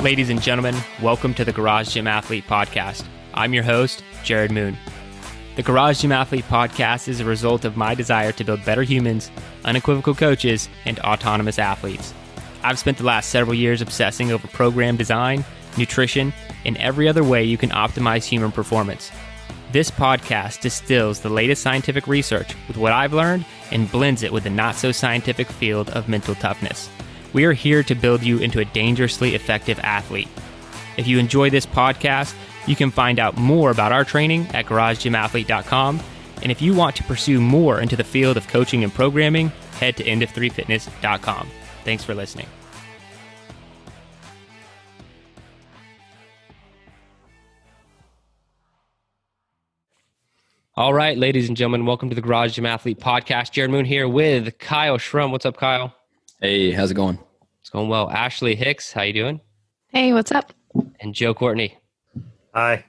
Ladies and gentlemen, welcome to the Garage Gym Athlete Podcast. I'm your host, Jared Moon. The Garage Gym Athlete Podcast is a result of my desire to build better humans, unequivocal coaches, and autonomous athletes. I've spent the last several years obsessing over program design, nutrition, and every other way you can optimize human performance. This podcast distills the latest scientific research with what I've learned and blends it with the not-so-scientific field of mental toughness. We are here to build you into a dangerously effective athlete. If you enjoy this podcast, you can find out more about our training at garagegymathlete.com. And if you want to pursue more into the field of coaching and programming, head to endof3fitness.com. Thanks for listening. All right, ladies and gentlemen, welcome to the Garage Gym Athlete Podcast. Jared Moon here with Kyle Schrum. What's up, Kyle? Hey, how's it going? It's going well. Ashley Hicks, how you doing? Hey, what's up? And Joe Courtney. Hi.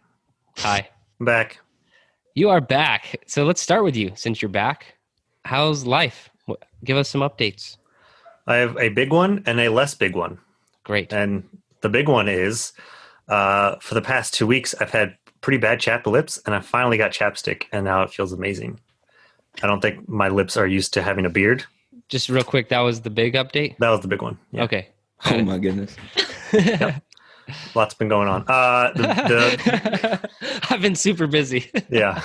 Hi. I'm back. You are back. So let's start with you since you're back. How's life? Give us some updates. I have a big one and a less big one. Great. And the big one is for the past 2 weeks, I've had pretty bad chapped lips, and I finally got chapstick, and now it feels amazing. I don't think my lips are used to having a beard. Just real quick, that was the big update? That was the big one. Yeah. Okay. Oh my goodness. Yep. Lots been going on. I've been super busy. Yeah.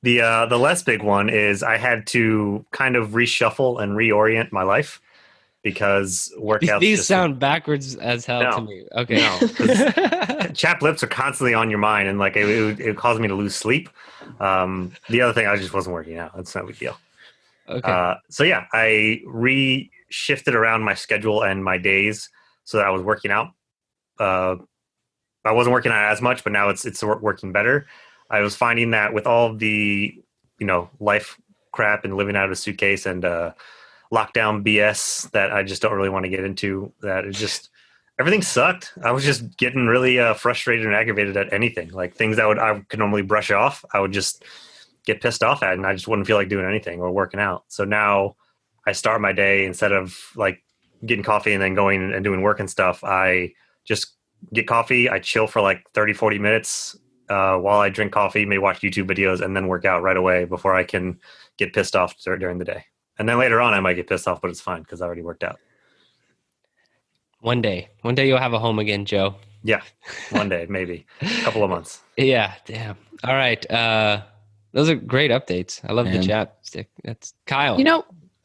The less big one is I had to kind of reshuffle and reorient my life because workouts. These sound backwards as hell to me. Okay. No, 'cause chapped lips are constantly on your mind, and like it caused me to lose sleep. The other thing, I just wasn't working out. That's not a big deal. Okay. So yeah, I shifted around my schedule and my days so that I was working out. I wasn't working out as much, but now it's working better. I was finding that with all the, life crap and living out of a suitcase and lockdown BS that I just don't really want to get into, that it just, everything sucked. I was just getting really frustrated and aggravated at anything. Like things that I could normally brush off, I would just get pissed off at, and I just wouldn't feel like doing anything or working out. So now I start my day, instead of like getting coffee and then going and doing work and stuff, I just get coffee. I chill for like 30, 40 minutes while I drink coffee, maybe watch YouTube videos, and then work out right away before I can get pissed off during the day. And then later on I might get pissed off, but it's fine because I already worked out. One day you'll have a home again, Joe. Yeah. One day, maybe a couple of months. Yeah. Damn. All right. Those are great updates. I love the chapstick. That's Kyle.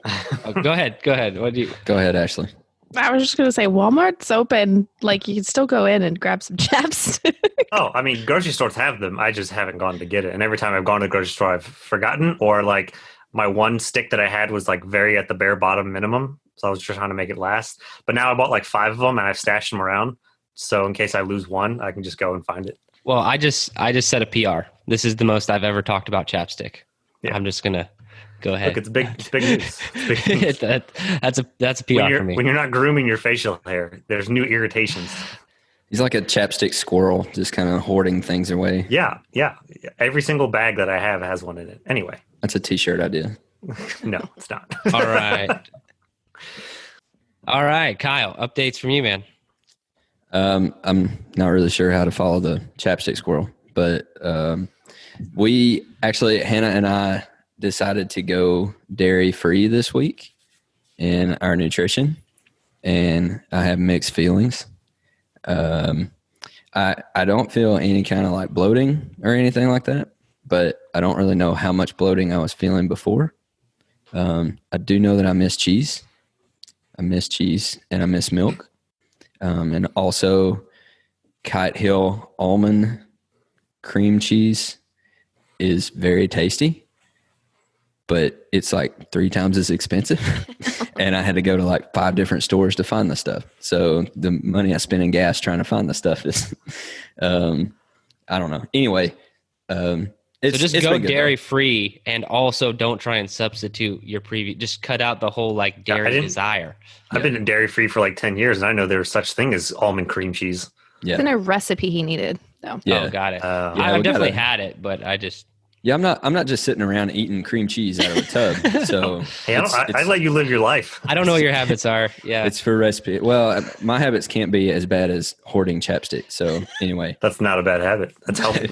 Oh, go ahead. What do you? Go ahead, Ashley. I was just going to say Walmart's open. Like you can still go in and grab some chapstick. Oh, I mean, grocery stores have them. I just haven't gone to get it. And every time I've gone to the grocery store, I've forgotten, or like my one stick that I had was like very at the bare bottom minimum. So I was just trying to make it last. But now I bought like 5 of them and I've stashed them around. So in case I lose one, I can just go and find it. Well, I just set a PR. This is the most I've ever talked about chapstick. Yeah. I'm just going to go ahead. Look, it's big news. It's big news. That's a PR for me. When you're not grooming your facial hair, there's new irritations. He's like a chapstick squirrel, just kind of hoarding things away. Yeah. Every single bag that I have has one in it. Anyway. That's a t-shirt idea. No, it's not. All right, Kyle, updates from you, man. I'm not really sure how to follow the chapstick squirrel, but we actually, Hannah and I decided to go dairy-free this week in our nutrition, and I have mixed feelings. I don't feel any kind of like bloating or anything like that, but I don't really know how much bloating I was feeling before. I do know that I miss cheese. I miss cheese and I miss milk. And also Kite Hill almond cream cheese is very tasty, but it's like 3 times as expensive. And I had to go to like 5 different stores to find the stuff. So the money I spent in gas trying to find the stuff is, I don't know. Anyway, so just go dairy free, and also don't try and substitute your previous. Just cut out the whole like dairy desire. I've been dairy free for like 10 years, and I know there's such thing as almond cream cheese. Yeah, it's in a recipe he needed though. Yeah, got it. I've definitely had it, but I just Yeah, I'm not just sitting around eating cream cheese out of a tub. So Hey, I let you live your life. I don't know what your habits are. Yeah. it's for recipe. Well, my habits can't be as bad as hoarding chapstick. So anyway, That's not a bad habit. That's healthy.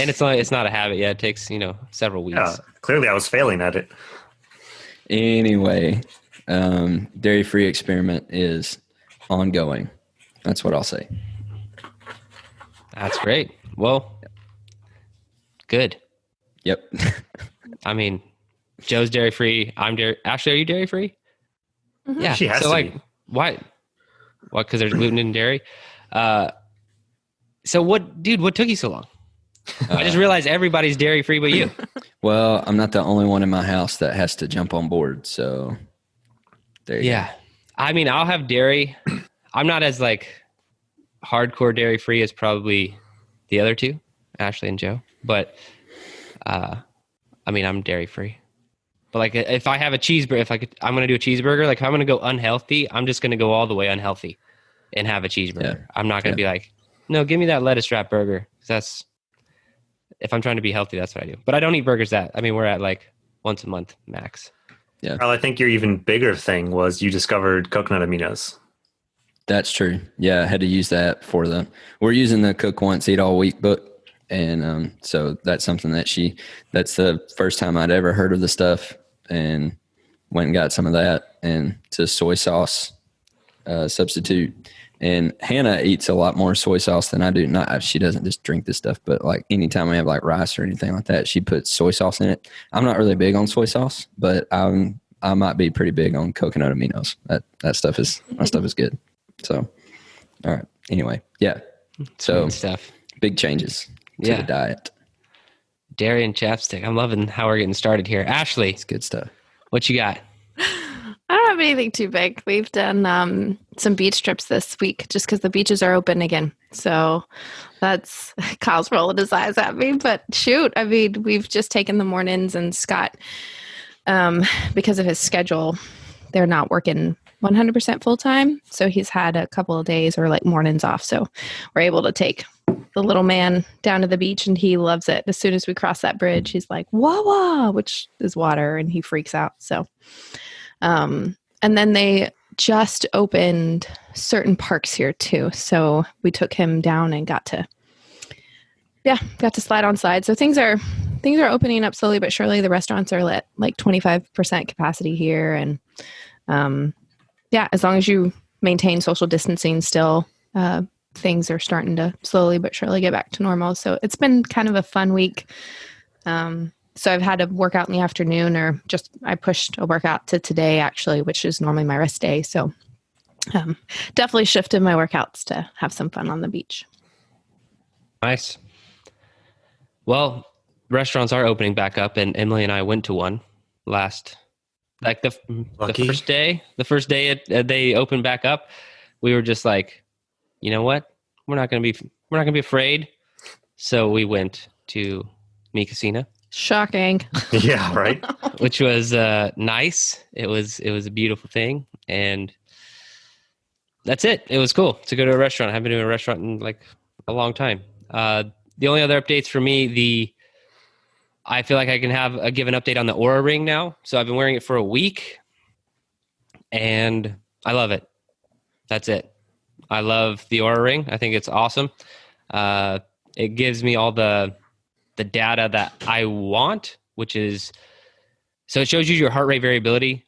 And it's not a habit. Yeah. It takes, several weeks. Yeah, clearly I was failing at it. anyway, dairy-free experiment is ongoing. That's what I'll say. That's great. Well, good. Yep. I mean, Joe's dairy free. I'm dairy. Ashley, are you dairy free? Mhm. Yeah. She has so to be. why? What? Because there's gluten in dairy. So what took you so long? I just realized everybody's dairy free but you. Well, I'm not the only one in my house that has to jump on board. So there you Yeah. I mean, I'll have dairy. I'm not as hardcore dairy free as probably the other two, Ashley and Joe. But I mean, I'm dairy free. But if I have a cheeseburger, I'm going to do a cheeseburger. If I'm going to go unhealthy, I'm just going to go all the way unhealthy and have a cheeseburger. Yeah. I'm not going to be no, give me that lettuce wrap burger. If I'm trying to be healthy, that's what I do. But I don't eat burgers we're at once a month max. Well, I think your even bigger thing was you discovered coconut aminos. That's true. Yeah, I had to use that for we're using the cook once, eat all week book. And so that's something that's the first time I'd ever heard of the stuff, and went and got some of that, and to soy sauce substitute. And Hannah eats a lot more soy sauce than I do. She doesn't just drink this stuff, but anytime we have rice or anything like that, she puts soy sauce in it. I'm not really big on soy sauce, but I might be pretty big on coconut aminos. That stuff is good. So, all right. Anyway, yeah. So Sweet stuff. big changes to the diet. Dairy and chapstick. I'm loving how we're getting started here. Ashley, It's good stuff. what you got? I don't have anything too big. We've done some beach trips this week just because the beaches are open again. So that's Kyle's rolling his eyes at me. But shoot, I mean, we've just taken the mornings, and Scott, because of his schedule, they're not working 100% full time. So he's had a couple of days or mornings off. So we're able to take the little man down to the beach, and he loves it. As soon as we cross that bridge, he's like, wah, wah, which is water, and he freaks out. So, and then they just opened certain parks here too. So we took him down and got to slide on slides. So things are opening up slowly but surely. The restaurants are at 25% capacity here. And, as long as you maintain social distancing still, things are starting to slowly but surely get back to normal. So it's been kind of a fun week. So I've had to work out in the afternoon, or I pushed a workout to today actually, which is normally my rest day. So definitely shifted my workouts to have some fun on the beach. Nice. Well, restaurants are opening back up, and Emily and I went to one last, the first day. The first day they opened back up, we were just you know what? We're not gonna be afraid. So we went to Mi Casina. Shocking. Yeah, right. Which was nice. It was a beautiful thing, and that's it. It was cool to go to a restaurant. I haven't been to a restaurant in a long time. The only other updates for me, I feel like I can give an update on the Aura Ring now. So I've been wearing it for a week, and I love it. That's it. I love the Aura Ring. I think it's awesome. It gives me all the data that I want, which is, so it shows you your heart rate variability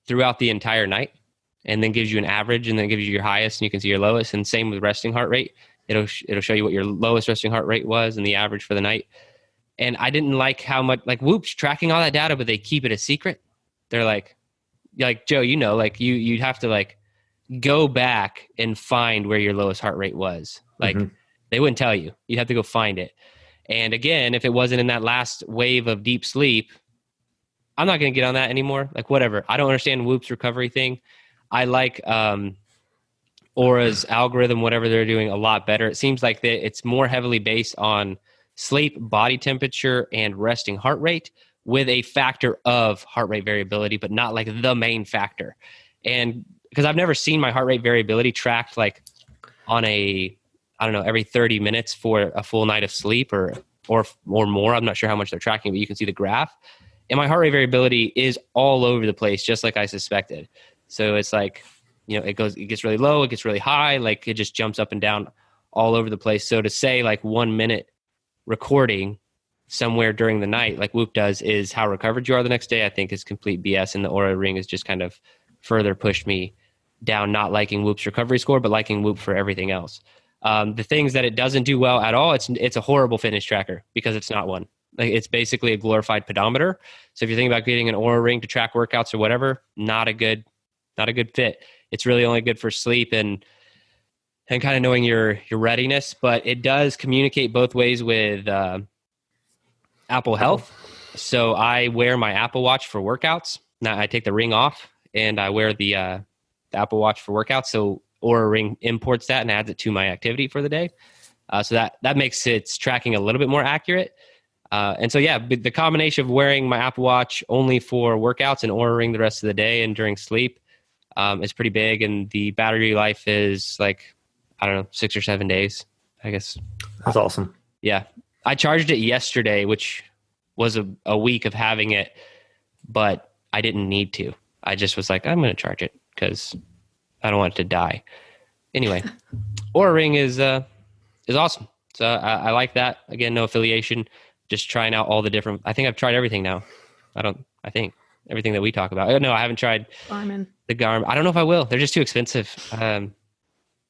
throughout the entire night, and then gives you an average, and then gives you your highest, and you can see your lowest. And same with resting heart rate. It'll show you what your lowest resting heart rate was and the average for the night. And I didn't like how much Whoop's tracking all that data, but they keep it a secret. They're like Joe, you'd have to go back and find where your lowest heart rate was. They wouldn't tell you. You'd have to go find it. And again, if it wasn't in that last wave of deep sleep, I'm not going to get on that anymore. Whatever. I don't understand Whoop's recovery thing. I like Aura's algorithm, whatever they're doing, a lot better. It seems like it's more heavily based on sleep, body temperature, and resting heart rate, with a factor of heart rate variability, but not the main factor. And because I've never seen my heart rate variability tracked on every 30 minutes for a full night of sleep, or or more. I'm not sure how much they're tracking, but you can see the graph. And my heart rate variability is all over the place, just like I suspected. So it's like, it gets really low, it gets really high, like it just jumps up and down all over the place. So to say like 1 minute recording somewhere during the night, like Whoop does, is how recovered you are the next day, I think is complete BS. And the Aura Ring has just kind of further pushed me down, not liking Whoop's recovery score, but liking Whoop for everything else. The things that it doesn't do well at all, it's a horrible fitness tracker because it's not one. Like it's basically a glorified pedometer. So if you're thinking about getting an Aura Ring to track workouts or whatever, not a good fit. It's really only good for sleep and kind of knowing your readiness, but it does communicate both ways with Apple Health. So I wear my Apple Watch for workouts. Now I take the ring off and I wear the Apple Watch for workouts. So Aura Ring imports that and adds it to my activity for the day. So that makes its tracking a little bit more accurate. And so, yeah, the combination of wearing my Apple Watch only for workouts and Aura Ring the rest of the day and during sleep is pretty big. And the battery life is like, I don't know, 6 or 7 days, I guess. That's awesome. Yeah. I charged it yesterday, which was a week of having it, but I didn't need to. I just was like, I'm going to charge it because I don't want it to die. Anyway, Aura Ring is awesome. So I like that. Again, no affiliation. Just trying out all the different. I think I've tried everything now. I think everything that we talk about. No, I haven't tried Garmin. The Garmin. I don't know if I will. They're just too expensive.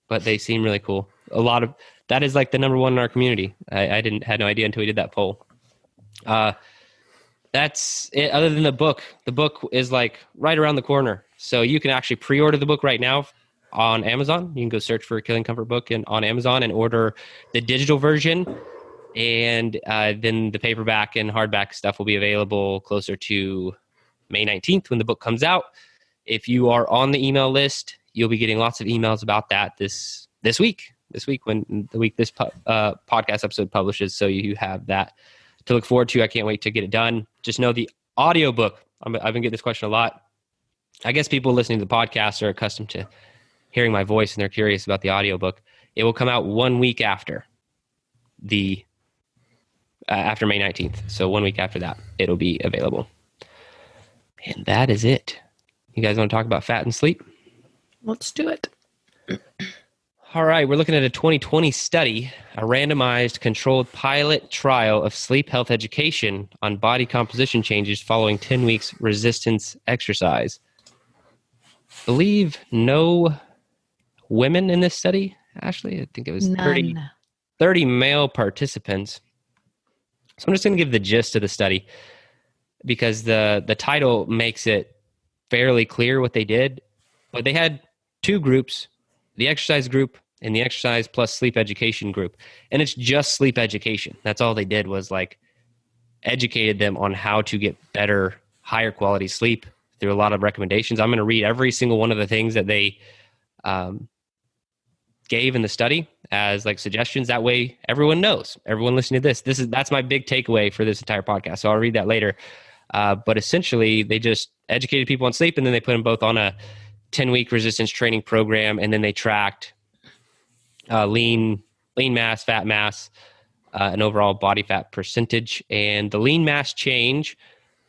But they seem really cool. That is like the number one in our community. I had no idea until we did that poll. That's it. Other than the book is like right around the corner. So you can actually pre-order the book right now on Amazon. You can go search for Killing Comfort book on Amazon and order the digital version. And then the paperback and hardback stuff will be available closer to May 19th when the book comes out. If you are on the email list, you'll be getting lots of emails about that this week. This week when this podcast episode publishes, so you have that to look forward to. I can't wait to get it done. Just know the audiobook. I've been getting this question a lot. I guess people listening to the podcast are accustomed to hearing my voice and they're curious about the audiobook. It will come out 1 week after after May 19th. So 1 week after that, it'll be available. And that is it. You guys want to talk about fat and sleep? Let's do it. All right, we're looking at a 2020 study, a randomized controlled pilot trial of sleep health education on body composition changes following 10 weeks resistance exercise. Believe no women in this study, Ashley. I think it was 30 male participants. So I'm just going to give the gist of the study because the title makes it fairly clear what they did. But they had two groups, the exercise group and the exercise plus sleep education group. And it's just sleep education. That's all they did was like educated them on how to get better, higher quality sleep through a lot of recommendations. I'm going to read every single one of the things that they gave in the study as like suggestions. That way everyone knows, everyone listening to that's my big takeaway for this entire podcast. So I'll read that later. But essentially they just educated people on sleep and then they put them both on a 10-week resistance training program. And then they tracked lean mass, fat mass, and overall body fat percentage. And the lean mass change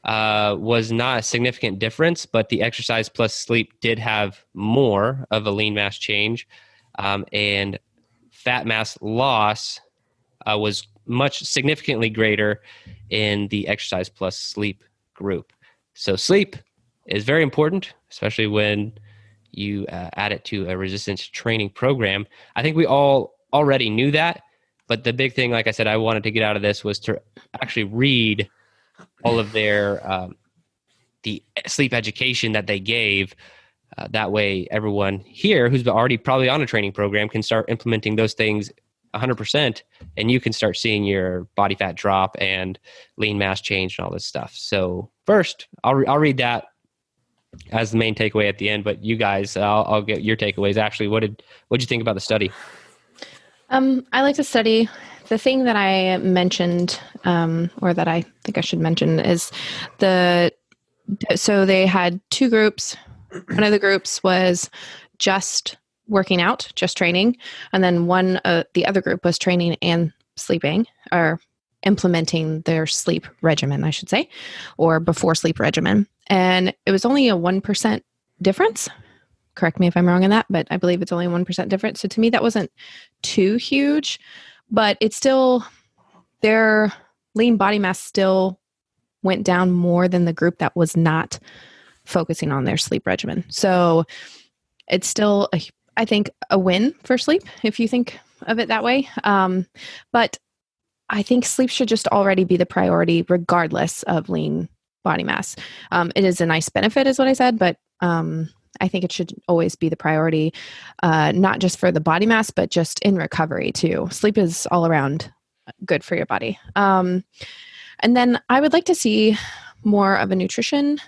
was not a significant difference, but the exercise plus sleep did have more of a lean mass change. And fat mass loss was significantly greater in the exercise plus sleep group. So sleep is very important, especially when you add it to a resistance training program. I think we all already knew that, but the big thing, like I said, I wanted to get out of this was to actually read all of their the sleep education that they gave. That way everyone here who's already probably on a training program can start implementing those things 100%, and you can start seeing your body fat drop and lean mass change and all this stuff. So first, I'll read that as the main takeaway at the end, but you guys, I'll get your takeaways. Actually, what'd you think about the study? I like the study. The thing that I mentioned, or that I think I should mention, is so they had two groups. One of the groups was just working out, just training, and then the other group was training and sleeping, or implementing their sleep regimen, I should say, or before sleep regimen. And it was only a 1% difference. Correct me if I'm wrong on that, but I believe it's only a 1% difference. So to me, that wasn't too huge, but it's still, their lean body mass still went down more than the group that was not focusing on their sleep regimen. So it's still, I think, a win for sleep, if you think of it that way. But I think sleep should just already be the priority, regardless of lean body mass. It is a nice benefit, is what I said, but I think it should always be the priority, not just for the body mass, but just in recovery too. Sleep is all around good for your body. And then I would like to see more of a nutrition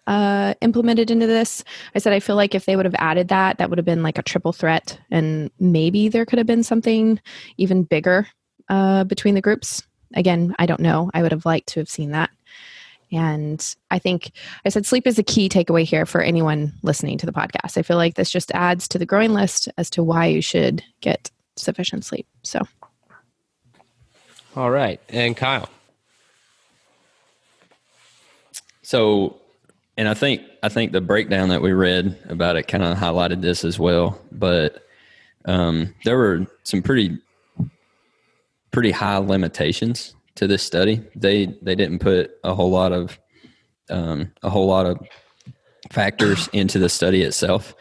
implemented into this. I said I feel like if they would have added that, that would have been like a triple threat, and maybe there could have been something even bigger between the groups. Again, I don't know. I would have liked to have seen that. And I think I said sleep is a key takeaway here for anyone listening to the podcast. I feel like this just adds to the growing list as to why you should get sufficient sleep. So, all right. And Kyle. So, and I think the breakdown that we read about it kind of highlighted this as well. But there were some pretty high limitations to this study. They didn't put a whole lot of factors into the study itself.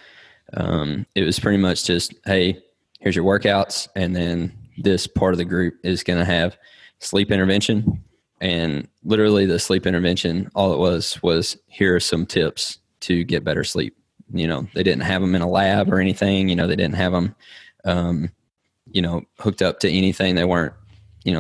It was pretty much just, hey, here's your workouts, and then this part of the group is going to have sleep intervention. And literally the sleep intervention, all it was here are some tips to get better sleep. You know, they didn't have them in a lab or anything. You know, they didn't have them, hooked up to anything. They weren't,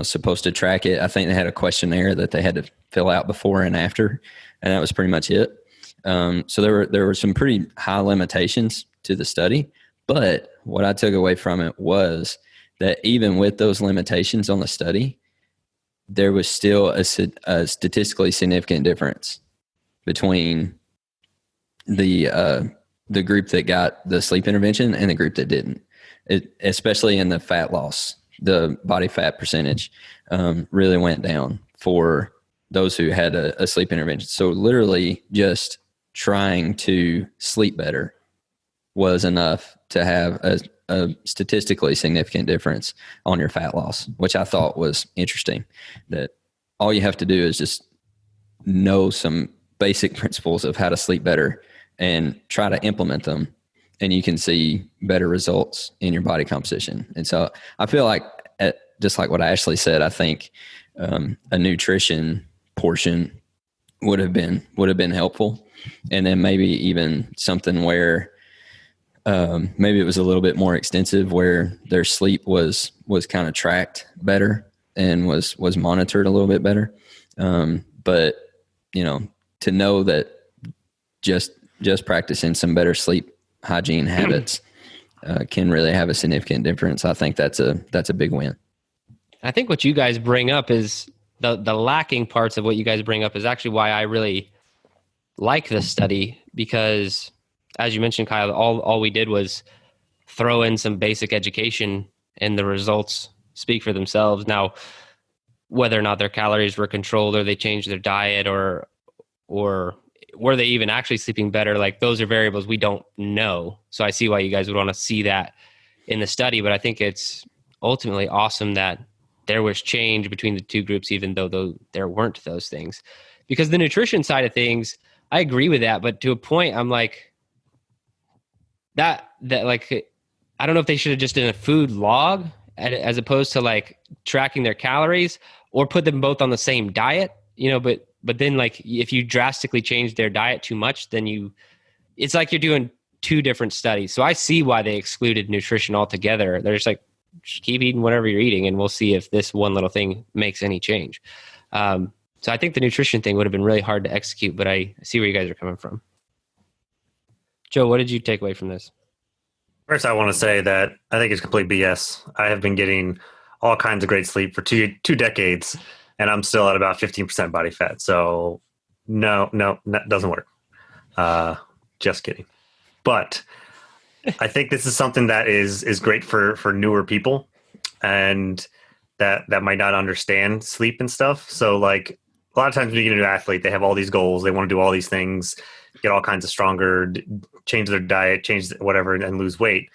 supposed to track it. I think they had a questionnaire that they had to fill out before and after, and that was pretty much it. So there were some pretty high limitations to the study, but what I took away from it was that even with those limitations on the study, there was still a statistically significant difference between the group that got the sleep intervention and the group that didn't. Especially in the fat loss, the body fat percentage really went down for those who had a sleep intervention. So literally just trying to sleep better was enough to have a statistically significant difference on your fat loss, which I thought was interesting. That all you have to do is just know some basic principles of how to sleep better and try to implement them, and you can see better results in your body composition. And so I feel like, just like what Ashley said, I think a nutrition portion would have been helpful, and then maybe even something where maybe it was a little bit more extensive, where their sleep was kind of tracked better and was monitored a little bit better. But to know that just practicing some better sleep hygiene habits can really have a significant difference. I think that's a big win. I think what you guys bring up is the lacking parts of what you guys bring up is actually why I really like this study, because as you mentioned, Kyle, all we did was throw in some basic education and the results speak for themselves. Now, whether or not their calories were controlled or they changed their diet or were they even actually sleeping better, like those are variables we don't know. So I see why you guys would want to see that in the study, but I think it's ultimately awesome that there was change between the two groups, even though there weren't those things. Because the nutrition side of things, I agree with that, but to a point, I'm like, that like, I don't know if they should have just done a food log as opposed to like tracking their calories, or put them both on the same diet, but then like if you drastically change their diet too much, then it's like you're doing two different studies. So I see why they excluded nutrition altogether. They're just like, just keep eating whatever you're eating and we'll see if this one little thing makes any change. So I think the nutrition thing would have been really hard to execute, but I see where you guys are coming from. Joe, what did you take away from this? First, I want to say that I think it's complete BS. I have been getting all kinds of great sleep for two decades, and I'm still at about 15% body fat. So no, that doesn't work. Just kidding. But I think this is something that is great for newer people. And that might not understand sleep and stuff. So like a lot of times when you get a new athlete, they have all these goals. They want to do all these things, get all kinds of stronger, change their diet, change whatever, and lose weight.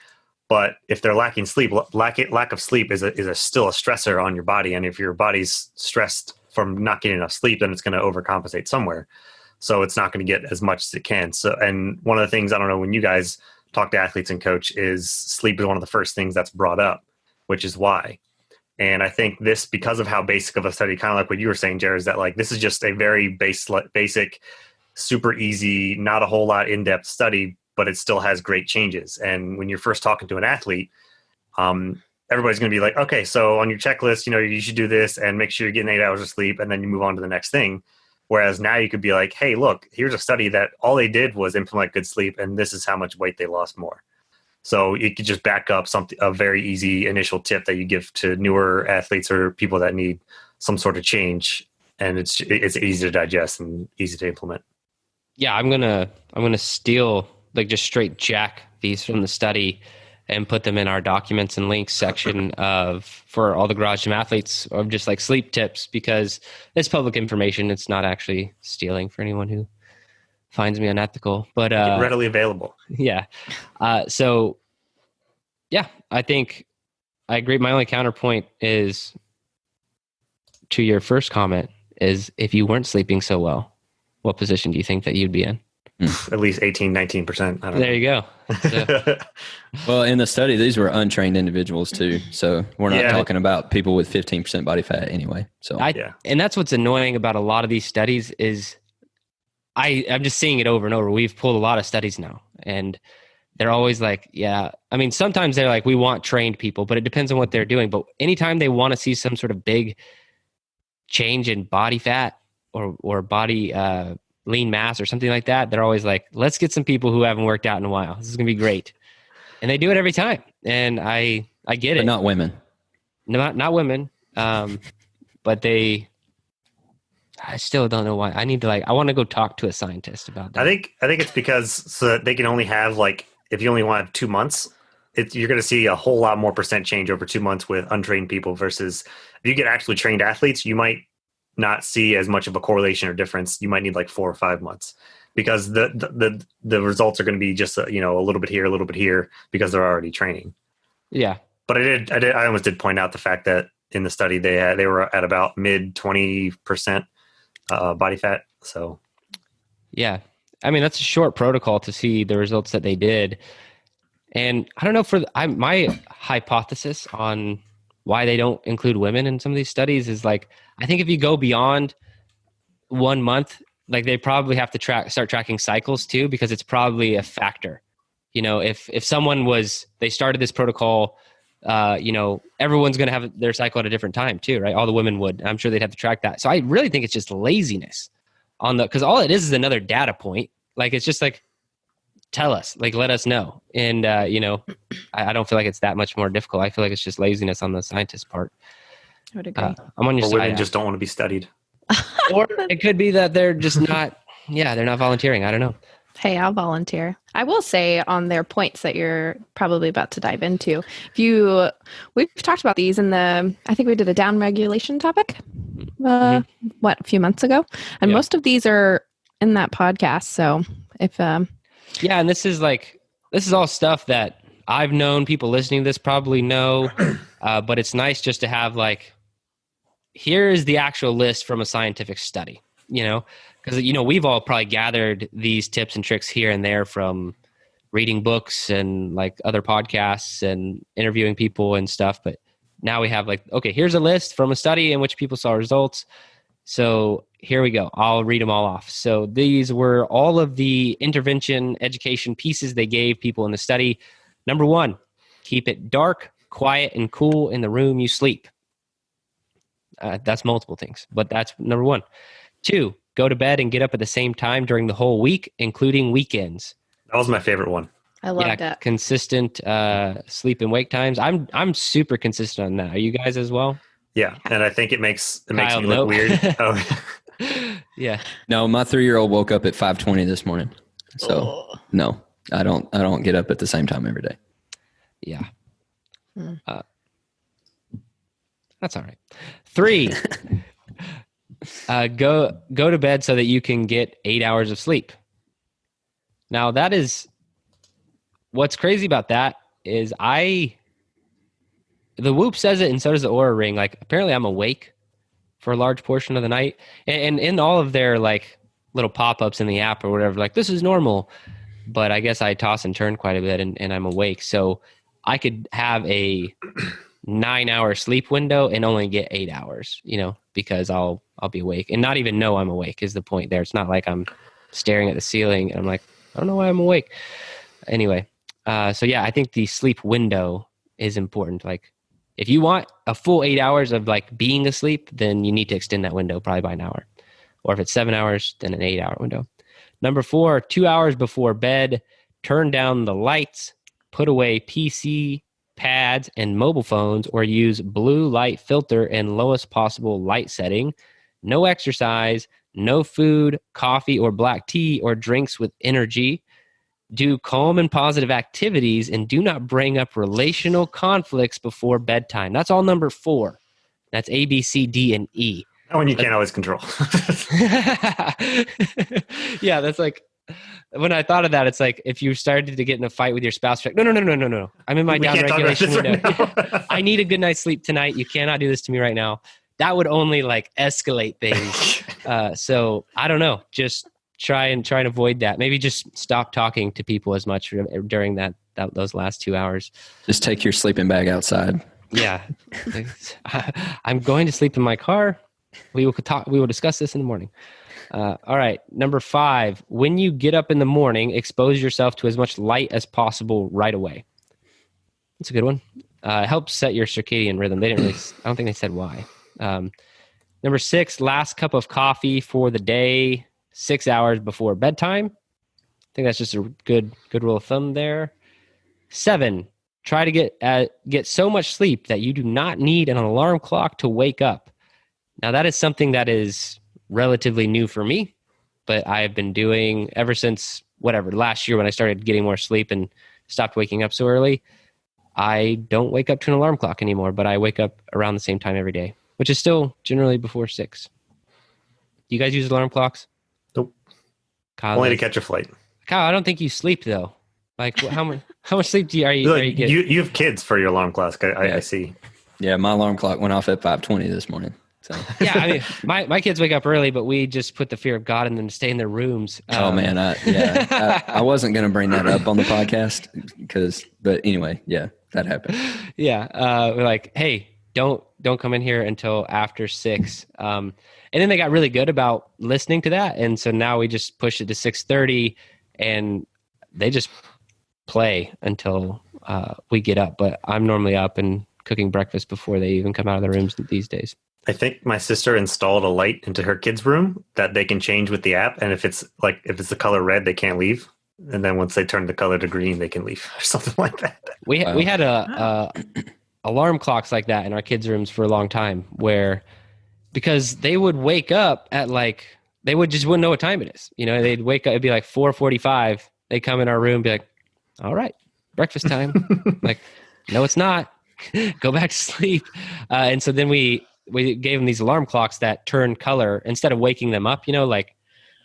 But if they're lacking sleep, lack of sleep is still a stressor on your body. And if your body's stressed from not getting enough sleep, then it's going to overcompensate somewhere. So it's not going to get as much as it can. So, and one of the things, I don't know, when you guys talk to athletes and coach, is sleep is one of the first things that's brought up, which is why. And I think this, because of how basic of a study, kind of like what you were saying, Jared, is that like this is just a very basic, super easy, not a whole lot in-depth study, but it still has great changes. And when you're first talking to an athlete, everybody's going to be like, okay, so on your checklist, you should do this and make sure you're getting 8 hours of sleep, and then you move on to the next thing. Whereas now you could be like, hey, look, here's a study that all they did was implement good sleep, and this is how much weight they lost more. So you could just back up a very easy initial tip that you give to newer athletes or people that need some sort of change, and it's easy to digest and easy to implement. Yeah, I'm gonna steal, like, just straight jack these from the study and put them in our documents and links section for all the Garage Gym athletes, of just like sleep tips, because it's public information. It's not actually stealing for anyone who finds me unethical, but readily available. Yeah. So yeah, I think I agree. My only counterpoint is to your first comment is, if you weren't sleeping so well, what position do you think that you'd be in? At least 18, 19%. I don't know. There you go. So, Well, in the study, these were untrained individuals too. So we're not talking about people with 15% body fat anyway. So and that's what's annoying about a lot of these studies is I'm just seeing it over and over. We've pulled a lot of studies now, and they're always like, yeah, I mean, sometimes they're like, we want trained people, but it depends on what they're doing. But anytime they want to see some sort of big change in body fat or body lean mass or something like that, they're always like, let's get some people who haven't worked out in a while. This is going to be great. And they do it every time. And I get it. But not women. Not women. But I still don't know why. I want to go talk to a scientist about that. I think it's because so that they can only have, like, if you only want to have 2 months, you're going to see a whole lot more percent change over 2 months with untrained people versus if you get actually trained athletes, you might not see as much of a correlation or difference. You might need like 4 or 5 months because the results are going to be just a little bit here because they're already training. Yeah. But I almost did point out the fact that in the study they were at about mid 20% body fat. So yeah, I mean, that's a short protocol to see the results that they did. And I don't know, my hypothesis on why they don't include women in some of these studies is, like, I think if you go beyond 1 month, like, they probably have to start tracking cycles too, because it's probably a factor. If someone they started this protocol, everyone's going to have their cycle at a different time too, right? All the women would. I'm sure they'd have to track that. So I really think it's just laziness because all it is another data point. Like, it's just like, tell us, like, let us know. And, I don't feel like it's that much more difficult. I feel like it's just laziness on the scientist's part. I would agree. I'm on your side. Women just don't want to be studied. Or it could be that they're just not, they're not volunteering. I don't know. Hey, I'll volunteer. I will say on their points that you're probably about to dive into, we've talked about these I think we did a down regulation topic, a few months ago. And most of these are in that podcast. So if, and this is all stuff that I've known, people listening to this probably know, but it's nice just to have, like, here is the actual list from a scientific study, because, we've all probably gathered these tips and tricks here and there from reading books and, like, other podcasts and interviewing people and stuff. But now we have, like, okay, here's a list from a study in which people saw results. So here we go. I'll read them all off. So these were all of the intervention education pieces they gave people in the study. Number 1, keep it dark, quiet, and cool in the room you sleep. That's multiple things, but that's number 1. 2, go to bed and get up at the same time during the whole week, including weekends. That was my favorite one. I love that. Consistent sleep and wake times. I'm super consistent on that. Are you guys as well? Yeah, and I think it makes Kyle, me look weird. Oh. Yeah. No, my 3-year-old woke up at 5:20 this morning. So no, I don't get up at the same time every day. Yeah. That's all right. 3, go to bed so that you can get 8 hours of sleep. Now, that is what's crazy about that is the Whoop says it, and so does the Aura Ring. Like, apparently, I'm awake for a large portion of the night, and in all of their like little pop-ups in the app or whatever, like this is normal. But I guess I toss and turn quite a bit, and I'm awake. So I could have a 9-hour sleep window and only get 8 hours, because I'll be awake and not even know I'm awake is the point there. It's not like I'm staring at the ceiling and I'm like, I don't know why I'm awake. Anyway, so yeah, I think the sleep window is important. Like, if you want a full 8 hours of like being asleep, then you need to extend that window probably by an hour. Or if it's 7 hours, then an 8-hour window. Number 4, 2 hours before bed, turn down the lights, put away PC, pads, and mobile phones, or use blue light filter and lowest possible light setting. No exercise, no food, coffee, or black tea, or drinks with energy. Do calm and positive activities, and do not bring up relational conflicts before bedtime. That's all number 4. That's A, B, C, D, and E. That one you can't always control. Yeah, that's like, when I thought of that, it's like if you started to get in a fight with your spouse, you're like, no. I'm in my down regulation window. Right, I need a good night's sleep tonight. You cannot do this to me right now. That would only like escalate things. So I don't know. Just try and avoid that. Maybe just stop talking to people as much during those last 2 hours. Just take your sleeping bag outside. Yeah. I'm going to sleep in my car. We will discuss this in the morning. All right. Number 5, when you get up in the morning, expose yourself to as much light as possible right away. That's a good one. It helps set your circadian rhythm. They didn't really, I don't think they said why. Number 6, last cup of coffee for the day, 6 hours before bedtime. I think that's just a good rule of thumb there. 7, try to get so much sleep that you do not need an alarm clock to wake up. Now, that is something that is relatively new for me, but I have been doing ever since last year when I started getting more sleep and stopped waking up so early. I don't wake up to an alarm clock anymore, but I wake up around the same time every day, which is still generally before 6. Do you guys use alarm clocks? Nope. Kyle, only to catch a flight. Kyle, I don't think you sleep though. Like, how much sleep are you getting? You have kids for your alarm clock. I see. Yeah, my alarm clock went off at 5:20 this morning. So. Yeah, I mean, my kids wake up early, but we just put the fear of God in them to stay in their rooms. Oh man, I wasn't going to bring that up on the podcast but anyway, yeah, that happened. Yeah, we're like, hey, don't come in here until after 6. And then they got really good about listening to that, and so now we just push it to 6:30, and they just play until we get up. But I'm normally up and cooking breakfast before they even come out of their rooms these days. I think my sister installed a light into her kids' room that they can change with the app, and if it's the color red, they can't leave. And then once they turn the color to green, they can leave or something like that. We had a alarm clocks like that in our kids' rooms for a long time, because they would wake up at they wouldn't know what time it is. They'd wake up, it'd be like 4:45. They come in our room, be like, all right, breakfast time. Like, no, it's not. Go back to sleep. And so then we gave them these alarm clocks that turn color instead of waking them up.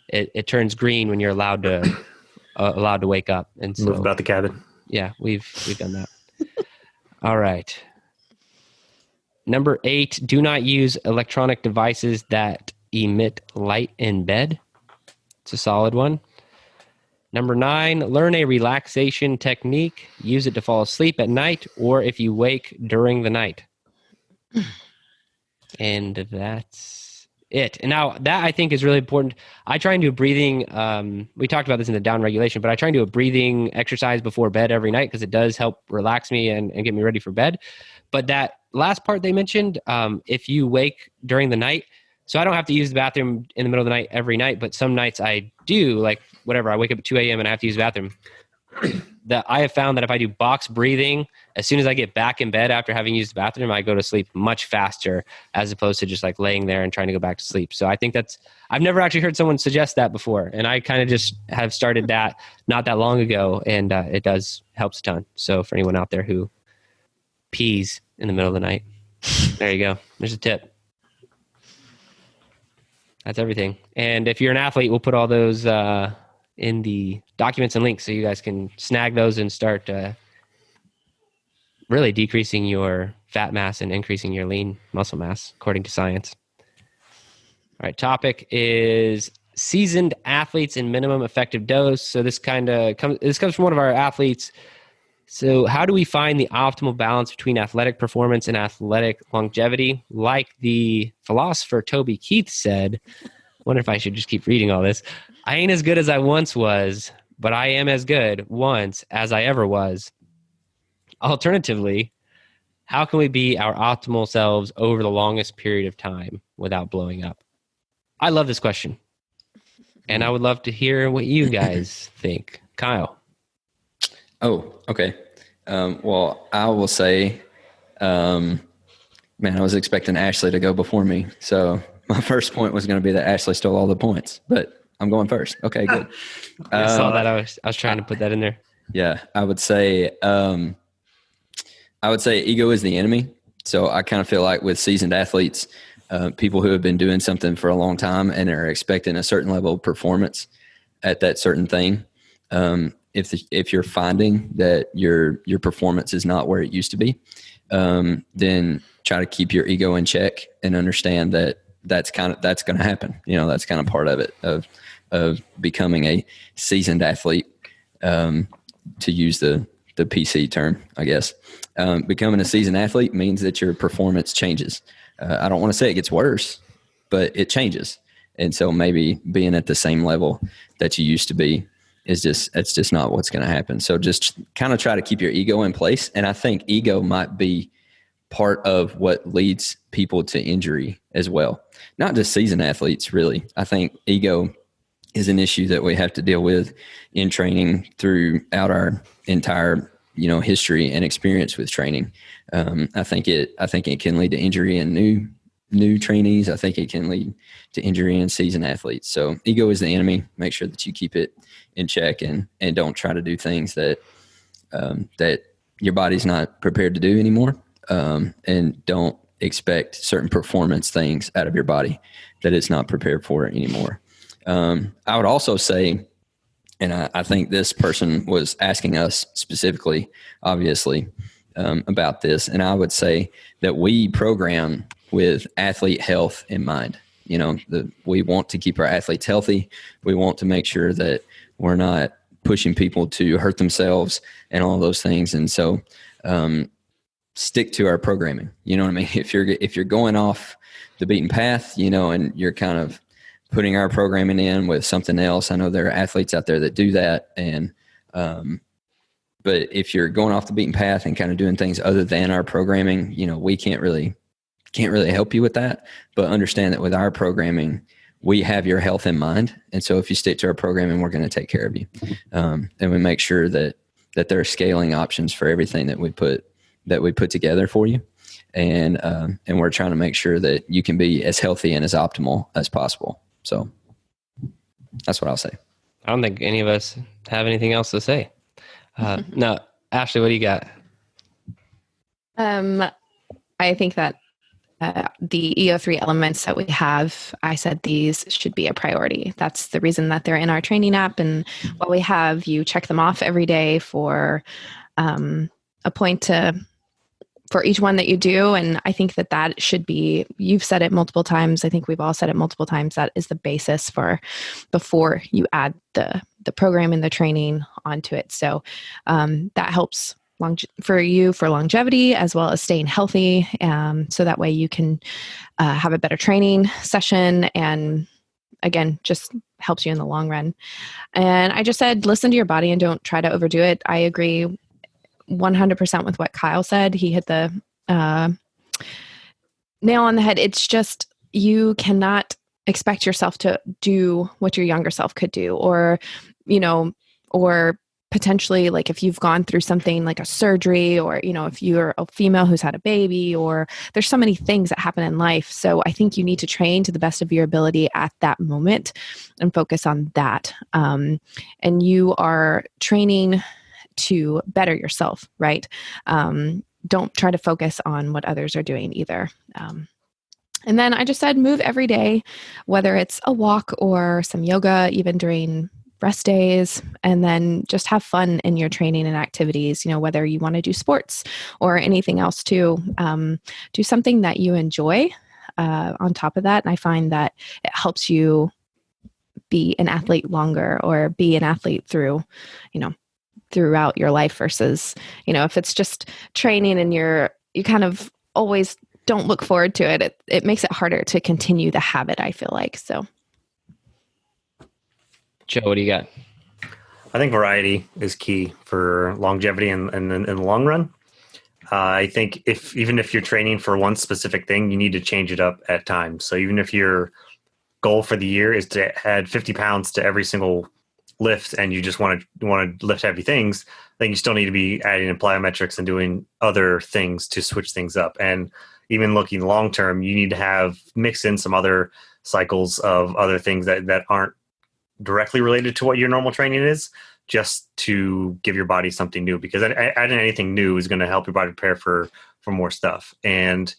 It turns green when you're allowed to wake up. And so move about the cabin. Yeah, we've done that. All right. Number 8, do not use electronic devices that emit light in bed. It's a solid one. Number 9, learn a relaxation technique. Use it to fall asleep at night or if you wake during the night. And that's it. And now that I think is really important. I try and do a breathing. We talked about this in the down regulation, but I try and do a breathing exercise before bed every night because it does help relax me and get me ready for bed. But that last part they mentioned, if you wake during the night, so I don't have to use the bathroom in the middle of the night every night, but some nights I do, I wake up at 2 a.m. and I have to use the bathroom. That I have found that if I do box breathing, as soon as I get back in bed after having used the bathroom, I go to sleep much faster as opposed to just laying there and trying to go back to sleep. So I think I've never actually heard someone suggest that before. And I kind of just have started that not that long ago, and it helps a ton. So for anyone out there who pees in the middle of the night, There you go. There's a tip. That's everything. And if you're an athlete, we'll put all those in the documents and links so you guys can snag those and start really decreasing your fat mass and increasing your lean muscle mass, according to science. All right, topic is seasoned athletes and minimum effective dose. So this comes from one of our athletes. So how do we find the optimal balance between athletic performance and athletic longevity? Like the philosopher Toby Keith said, wonder if I should just keep reading all this. I ain't as good as I once was, but I am as good once as I ever was. Alternatively, how can we be our optimal selves over the longest period of time without blowing up? I love this question. And I would love to hear what you guys think. Kyle. Oh, okay. Well, I will say, man, I was expecting Ashley to go before me. So my first point was going to be that Ashley stole all the points, but I'm going first. Okay, good. I saw that. I was trying to put that in there. Yeah, I would say ego is the enemy. So I kind of feel like with seasoned athletes, people who have been doing something for a long time and are expecting a certain level of performance at that certain thing, if you're finding that your performance is not where it used to be, then try to keep your ego in check and understand that that's going to happen. That's kind of part of it, of becoming a seasoned athlete, to use the PC term, I guess. Becoming a seasoned athlete means that your performance changes. I don't want to say it gets worse, but it changes. And so maybe being at the same level that you used to be it's just not what's going to happen. So just kind of try to keep your ego in place. And I think ego might be part of what leads people to injury as well. Not just seasoned athletes, really. I think ego is an issue that we have to deal with in training throughout our entire, history and experience with training. I think it can lead to injury in new trainees. I think it can lead to injury in seasoned athletes. So ego is the enemy. Make sure that you keep it in check and don't try to do things that your body's not prepared to do anymore. And don't expect certain performance things out of your body that it's not prepared for anymore. I would also say, and I think this person was asking us specifically, obviously, about this, and I would say that we program with athlete health in mind. We want to keep our athletes healthy. We want to make sure that we're not pushing people to hurt themselves and all those things. And so, stick to our programming. You know what I mean? If you're going off the beaten path, and you're kind of putting our programming in with something else. I know there are athletes out there that do that. And, but if you're going off the beaten path and kind of doing things other than our programming, we can't really help you with that, but understand that with our programming, we have your health in mind. And so if you stick to our programming, we're going to take care of you. And we make sure that there are scaling options for everything that we put together for you. And we're trying to make sure that you can be as healthy and as optimal as possible. So that's what I'll say. I don't think any of us have anything else to say. No, Ashley, what do you got? I think that the EO3 elements that we have, I said these should be a priority. That's the reason that they're in our training app. And while we have you check them off every day for a point for each one that you do. And I think that should be, you've said it multiple times. I think we've all said it multiple times. That is the basis before you add the program and the training onto it. So that helps for you for longevity as well as staying healthy. So that way you can have a better training session, and again, just helps you in the long run. And I just said, listen to your body and don't try to overdo it. I agree 100% with what Kyle said. He hit the nail on the head. It's just, you cannot expect yourself to do what your younger self could do, or potentially, like if you've gone through something like a surgery, or, if you're a female who's had a baby, or there's so many things that happen in life. So I think you need to train to the best of your ability at that moment and focus on that. And you are training to better yourself, right? don't try to focus on what others are doing either. And then I just said move every day, whether it's a walk or some yoga, even during rest days, and then just have fun in your training and activities, whether you want to do sports or anything else too. Do something that you enjoy on top of that. And I find that it helps you be an athlete longer or be an athlete throughout your life versus, if it's just training and you kind of always don't look forward to it, it makes it harder to continue the habit, I feel like. So, Joe, what do you got? I think variety is key for longevity and in the long run. I think even if you're training for one specific thing, you need to change it up at times. So even if your goal for the year is to add 50 pounds to every single lift and you just want to lift heavy things, then you still need to be adding in plyometrics and doing other things to switch things up. And even looking long term, you need to mix in some other cycles of other things that aren't directly related to what your normal training is, just to give your body something new, because adding anything new is going to help your body prepare for more stuff. And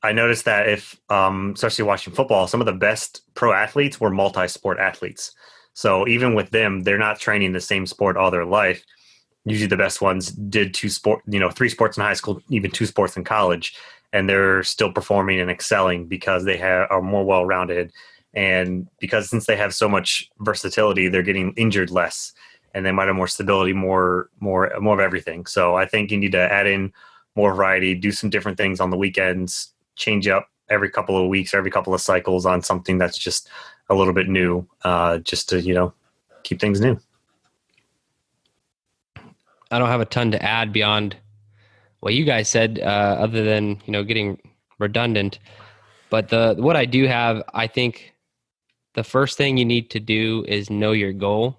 I noticed that especially watching football, some of the best pro athletes were multi-sport athletes. So even with them, they're not training the same sport all their life. Usually the best ones did 3 sports in high school, even 2 sports in college, and they're still performing and excelling because they are more well-rounded. And because since they have so much versatility, they're getting injured less, and they might have more stability, more of everything. So I think you need to add in more variety, do some different things on the weekends, change up every couple of weeks, every couple of cycles on something that's just a little bit new, just to, keep things new. I don't have a ton to add beyond what you guys said, other than, getting redundant. But what I do have, I think the first thing you need to do is know your goal.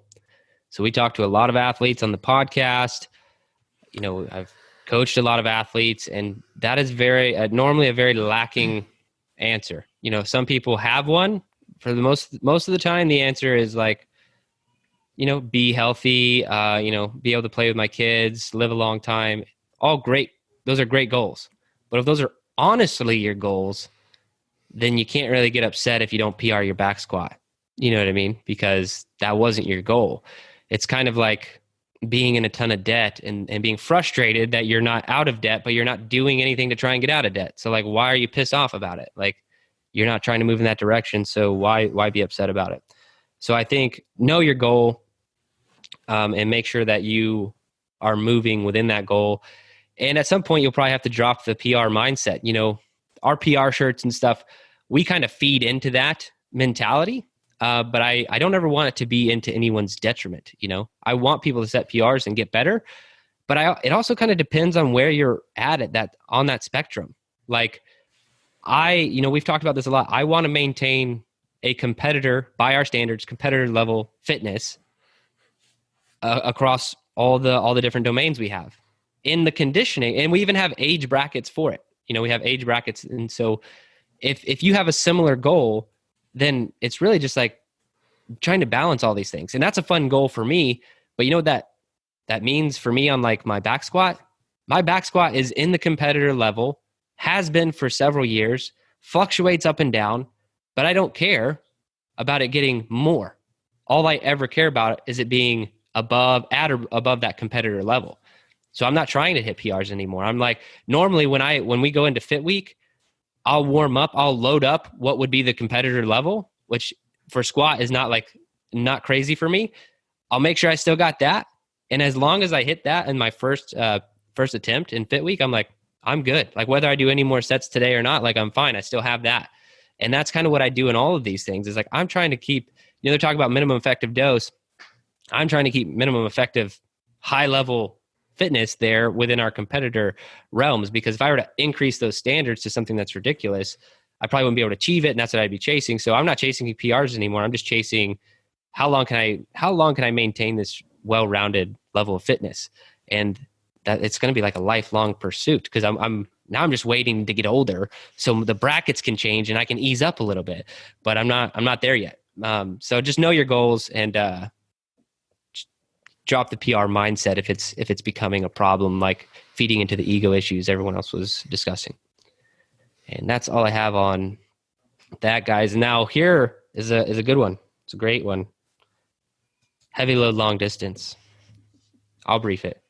So we talk to a lot of athletes on the podcast. I've coached a lot of athletes, and that is normally a very lacking answer. Some people have one. For the most of the time, the answer is like, be healthy, be able to play with my kids, live a long time. All great. Those are great goals. But if those are honestly your goals, then you can't really get upset if you don't PR your back squat. You know what I mean? Because that wasn't your goal. It's kind of like being in a ton of debt and being frustrated that you're not out of debt, but you're not doing anything to try and get out of debt. So like, why are you pissed off about it? Like, you're not trying to move in that direction. So why be upset about it? So I think know your goal, and make sure that you are moving within that goal. And at some point, you'll probably have to drop the PR mindset. Our PR shirts and stuff, we kind of feed into that mentality. But I don't ever want it to be into anyone's detriment. I want people to set PRs and get better, but it also kind of depends on where you're at on that spectrum. Like we've talked about this a lot. I want to maintain a competitor, by our standards, competitor level fitness across all the different domains we have in the conditioning. And we even have age brackets for it. We have age brackets. And so if you have a similar goal, then it's really just like trying to balance all these things. And that's a fun goal for me. But you know what that means for me on like my back squat? My back squat is in the competitor level, has been for several years, fluctuates up and down, but I don't care about it getting more. All I ever care about is it being at or above that competitor level. So I'm not trying to hit PRs anymore. I'm like, normally when we go into fit week, I'll warm up, I'll load up what would be the competitor level, which for squat is not crazy for me. I'll make sure I still got that. And as long as I hit that in my first attempt in fit week, I'm like, I'm good. Like whether I do any more sets today or not, like I'm fine. I still have that. And that's kind of what I do in all of these things is like, I'm trying to keep, they're talking about minimum effective dose. I'm trying to keep minimum effective high level fitness there within our competitor realms, because if I were to increase those standards to something that's ridiculous, I probably wouldn't be able to achieve it. And that's what I'd be chasing. So I'm not chasing PRs anymore. I'm just chasing how long can I maintain this well-rounded level of fitness? And that it's going to be like a lifelong pursuit, because I'm just waiting to get older so the brackets can change and I can ease up a little bit, but I'm not there yet. So just know your goals and drop the PR mindset if it's becoming a problem, like feeding into the ego issues everyone else was discussing. And that's all I have on that, guys. Now here is a good one. It's a great one. Heavy load long distance. I'll brief it.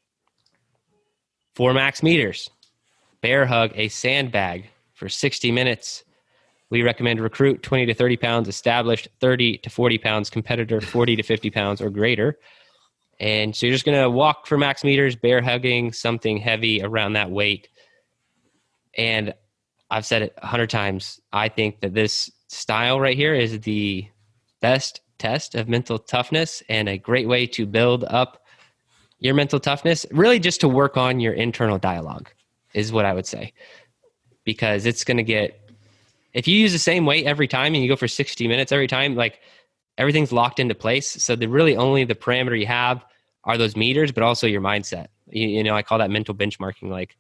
4 max meters. Bear hug a sandbag for 60 minutes. We recommend recruit 20 to 30 pounds, established 30 to 40 pounds, competitor 40 to 50 pounds or greater. And so you're just going to walk for max meters, bear hugging something heavy around that weight. And I've said it 100 times. I think that this style right here is the best test of mental toughness and a great way to build up your mental toughness, really just to work on your internal dialogue is what I would say. Because it's going to get, if you use the same weight every time and you go for 60 minutes every time, like everything's locked into place. So the really only the parameter you have are those meters, but also your mindset. You know, I call that mental benchmarking. Like,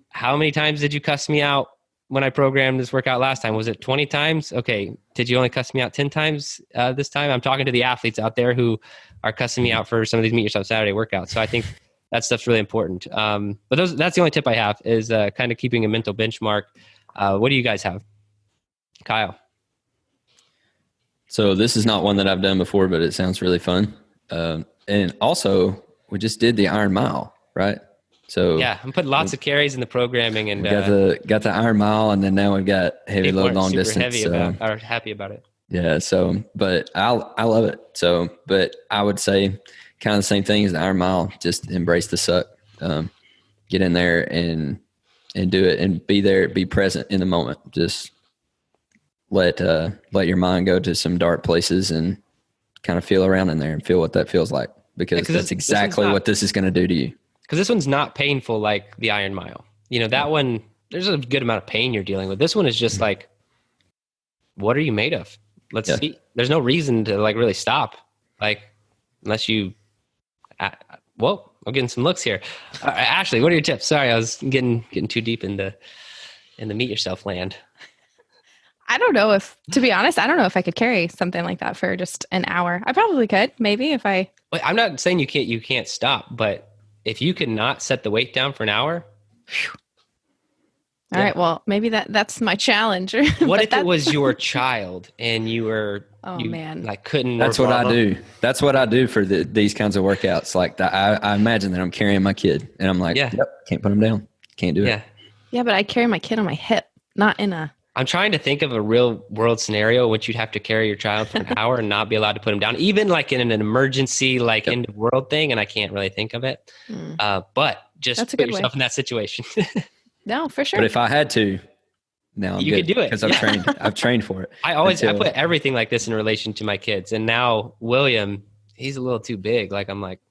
how many times did you cuss me out when I programmed this workout last time? Was it 20 times? Okay. Did you only cuss me out 10 times this time? I'm talking to the athletes out there who are cussing me out for some of these Meet Yourself Saturday workouts. So I think that stuff's really important. But that's the only tip I have is kind of keeping a mental benchmark. What do you guys have? Kyle? So this is not one that I've done before, but it sounds really fun. And also, we just did the Iron Mile, right? So yeah, I'm putting lots of carries in the programming, and got the Iron Mile, and then now we've got heavy load long distance. Are happy about it. Yeah. So, but I love it. So, but I would say kind of the same thing as the Iron Mile. Just embrace the suck. Get in there and do it, and be there, be present in the moment. Just let your mind go to some dark places and kind of feel around in there and feel what that feels like, because that's exactly what this is going to do to you. Because this one's not painful like the Iron Mile. You know, that one, there's a good amount of pain you're dealing with. This one is just like, what are you made of? Let's see. There's no reason to like really stop. Like, unless you, well, I'm getting some looks here. Ashley, what are your tips? Sorry, I was getting too deep in the Meet Yourself land. I don't know to be honest, I don't know if I could carry something like that for just an hour. I probably could, maybe if I. Wait, I'm not saying you can't stop, but if you could not set the weight down for an hour. All right. Well, maybe that's my challenge. What if it was your child and you were, man, like couldn't. That's what I do. That's what I do for these kinds of workouts. Like I imagine that I'm carrying my kid and I'm like, yep, can't put him down. Can't do it. Yeah. But I carry my kid on my hip, not in a. I'm trying to think of a real world scenario in which you'd have to carry your child for an hour and not be allowed to put him down, even like in an emergency, like end of world thing. And I can't really think of it. But just put yourself in that situation. No, for sure. But if I had to, now I'm you could do it because I've trained for it. I put everything like this in relation to my kids. And now William, he's a little too big. Like, I'm like,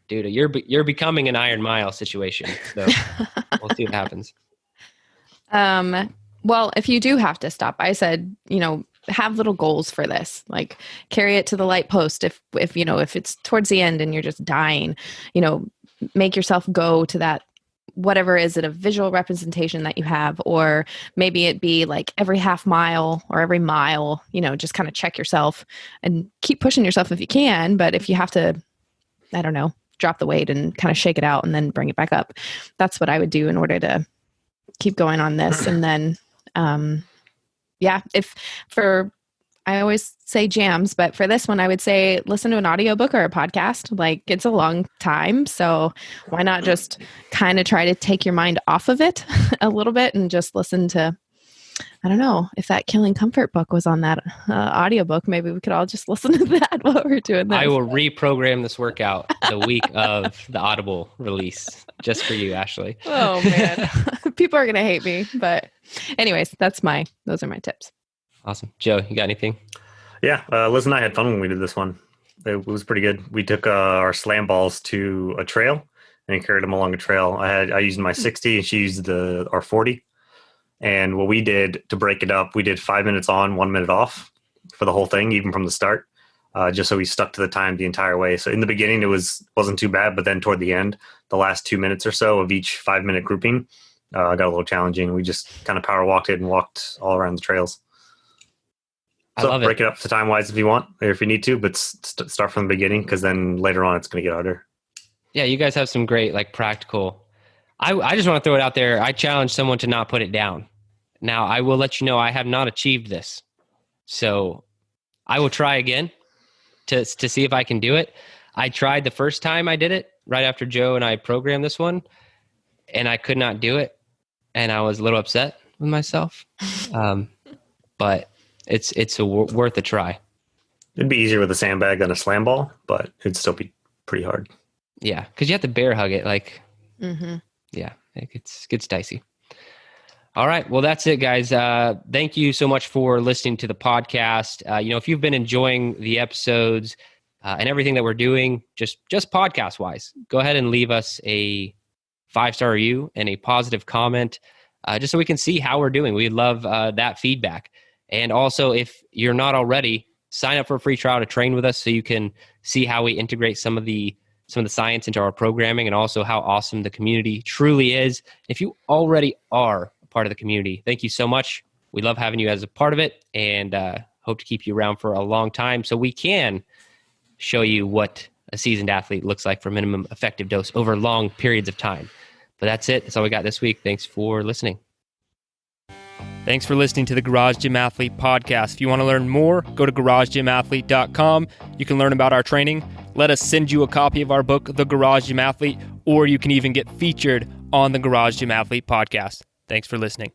dude, you're becoming an Iron Mile situation. So we'll see what happens. Well, if you do have to stop, I said, have little goals for this, like carry it to the light post. If it's towards the end and you're just dying, make yourself go to that, whatever is it, a visual representation that you have, or maybe it be like every half mile or every mile, just kind of check yourself and keep pushing yourself if you can. But if you have to, I don't know, drop the weight and kind of shake it out and then bring it back up, that's what I would do in order to keep going on this. And then, I always say jams, but for this one, I would say listen to an audiobook or a podcast. Like, it's a long time. So why not just kind of try to take your mind off of it a little bit and just listen to, I don't know, if that Killing Comfort book was on that audiobook, maybe we could all just listen to that while we're doing this. I will reprogram this workout the week of the Audible release just for you, Ashley. Oh man. People are going to hate me, but anyways, those are my tips. Awesome. Joe, you got anything? Yeah. Liz and I had fun when we did this one. It was pretty good. We took our slam balls to a trail and carried them along a trail. I used my 60 and she used our 40. And what we did to break it up, we did 5 minutes on, 1 minute off for the whole thing, even from the start, just so we stuck to the time the entire way. So in the beginning, it wasn't too bad, but then toward the end, the last 2 minutes or so of each 5 minute grouping got a little challenging. We just kind of power walked it and walked all around the trails. I So love break it. it up to time-wise if you want, or if you need to, but start from the beginning, because then later on it's going to get harder. Yeah, you guys have some great like practical. I just want to throw it out there. I challenge someone to not put it down. Now, I will let you know I have not achieved this. So I will try again to see if I can do it. I tried the first time I did it, right after Joe and I programmed this one, and I could not do it. And I was a little upset with myself. But it's worth a try. It'd be easier with a sandbag than a slam ball, but it'd still be pretty hard. Yeah, because you have to bear hug it. Like, Mm-hmm. yeah, it gets dicey. All right. Well, that's it, guys. Thank you so much for listening to the podcast. If you've been enjoying the episodes and everything that we're doing, just podcast wise, go ahead and leave us a 5-star review and a positive comment, just so we can see how we're doing. We'd love that feedback. And also, if you're not already, sign up for a free trial to train with us so you can see how we integrate some of the science into our programming, and also how awesome the community truly is. If you already are a part of the community, thank you so much. We love having you as a part of it, and hope to keep you around for a long time so we can show you what a seasoned athlete looks like for minimum effective dose over long periods of time. But that's it. That's all we got this week. Thanks for listening. Thanks for listening to the Garage Gym Athlete podcast. If you want to learn more, go to garagegymathlete.com. You can learn about our training. Let us send you a copy of our book, The Garage Gym Athlete, or you can even get featured on the Garage Gym Athlete podcast. Thanks for listening.